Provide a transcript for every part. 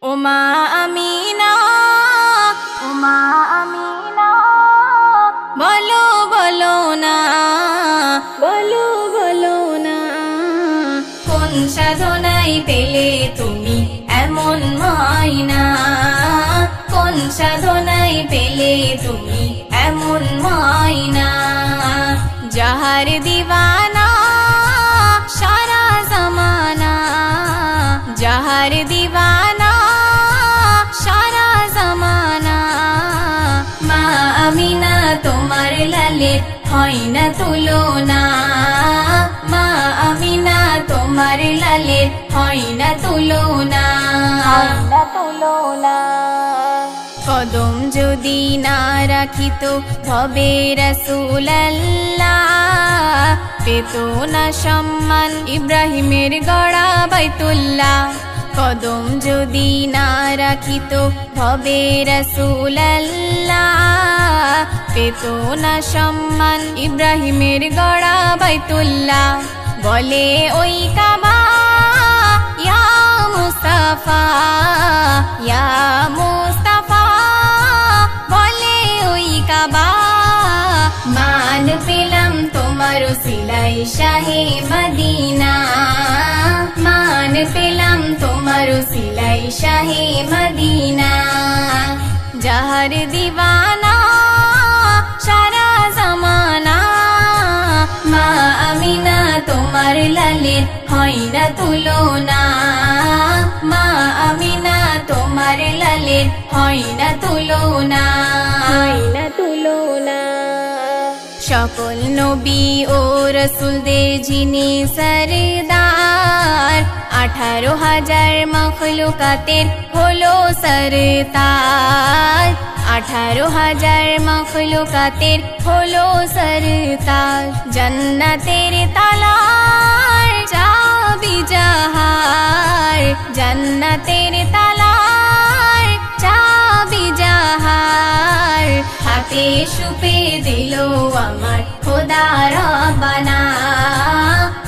ওমা আমিনা, ওমা আমিনা, বলো বলো না, বলো বলো না, কোন সাধনাই পেলে তুমি এমন মাইনা, কোন সাধনাই পেলে তুমি এমন মাইনা, যাহার দিওয়ানা সারা জমানা, যাহার দিওয়ানা সারা জমানা, মা আমিনা তোমার লালের হয় না তুলনা, মা আমিনা তোমার লালের হয় না তুলনা, কদম যদি না রাখিত ভবে রাসূলুল্লাহ, পেত না সম্মান ইব্রাহিমের গড়া বাইতুল্লাহ, কদম যদি না রাখিত ভবে রাসূলুল্লাহ, পেত না সম্মান ইব্রাহিমের গড়া বাইতুল্লাহ, বলে ওই কাবা ইয়া মুস্তাফা, ইয়া মুস্তাফা, বলে ওই কাবা, মান পেলাম তোমার সিলাই শাহে মদিনা, মান পেলাম তোমার সিলাই শাহে মদিনা, যাহার দিওয়ানা সারা জমানা, মা আমিনা তোমার লালের হয় না তুলনা, মা আমিনা তোমার লালের হয় না তুলনা, হয় না তুলনা, সকল নবী ও রসুলদের যিনি সরদার, 18,000 মখলুকাতের হলো সরতাজ, 18,000 মখলুকাতের হলো সরতাজ, জান্নাতের তালার চাবি জাহার, জান্নাতের তালার চাবি জাহার, হাতে সুপে দিল আমার খোদা রব্বানা,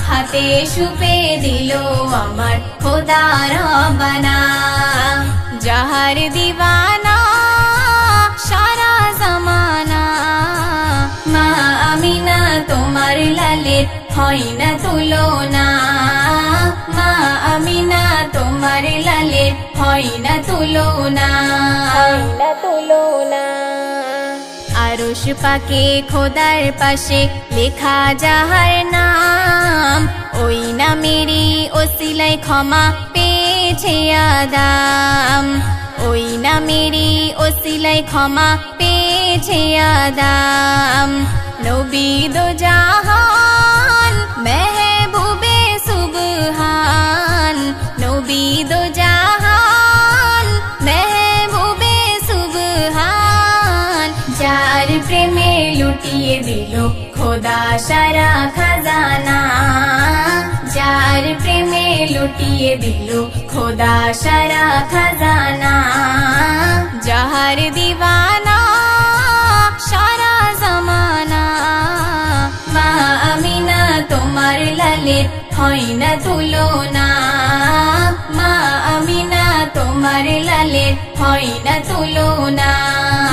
হাতে সুপে দিল আমার খোদা রব্বানা, যাহার দিওয়ানা সারা জমানা, মা আমিনা তোমার লালের হয় না তুলনা, মা আমিনা তোমার লালের হয় না তুলনা, হয় না তুলনা, আরশ পাকে খোদার পাশে লেখা যাহার নাম, ওই নামেরই ওসিলায় ক্ষমা পেয়েছে আদম, ওই নামেরই ওসিলায় ক্ষমা পেয়েছে আদম, নবী দো জাহান মেহবুবে সুবহান, নবী দো জাহান মেহবুবে সুবহান, যার প্রেমে লুটিয়ে দিল খোদা সারা খাজানা, যার প্রেমে লুটিয়ে দিল খোদা সারা খাজানা, যাহার দিওয়ানা সারা জমানা, মা আমিনা তোমার লালের হয় না তুলনা, মা আমিনা তোমার লালের হয় না তুলনা,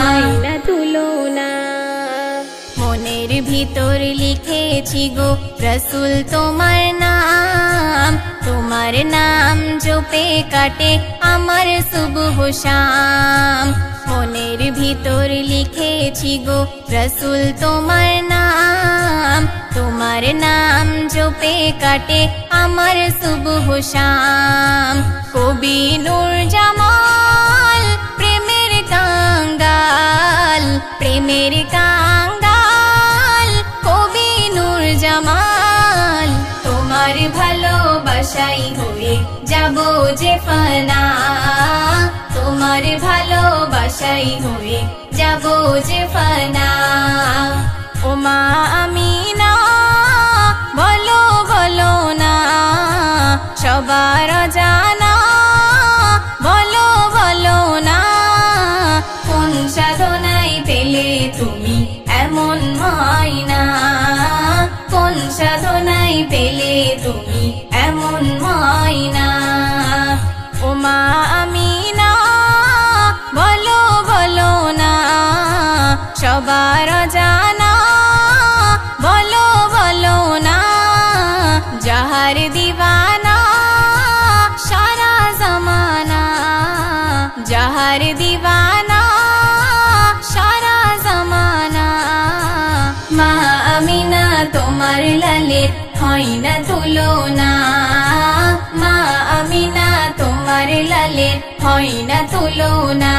হয় না তুলনা, মনের ভিতর লিখেছি গো রসুল তোমার নাম, তোমার নাম জপে কাটে আমার সুবহ শাম, মনের ভিতর লিখেছি গো রসুল তোমার নাম, তোমার নাম জপে কাটে আমার সুবহ শাম, কবি নূর জামাল প্রেমের কাঙ্গাল, প্রেমের কাঙ্গাল কবি নূর জামাল, তোমার ভালোবাসাই হয়ে যাব যে ফানা, তোমার ভালোবাসাই হয়ে যাব যে ফানা, ওমা আমিনা বলো বলো না, সবার জানা বলো বলো না, কোন সাধনাই পেলে তুমি এমন মাইনা, কোন সাধনাই পেলে তুমি এমন মাইনা, ওমা আমিনা। সবার জানা বলো বলো না যাহার দিওয়ানা সারা জমানা যাহার দিওয়ানা সারা জমানা মা আমিনা তোমার লালের হয় না তুলনা মা আমিনা তোমার লালের হয় না তুলনা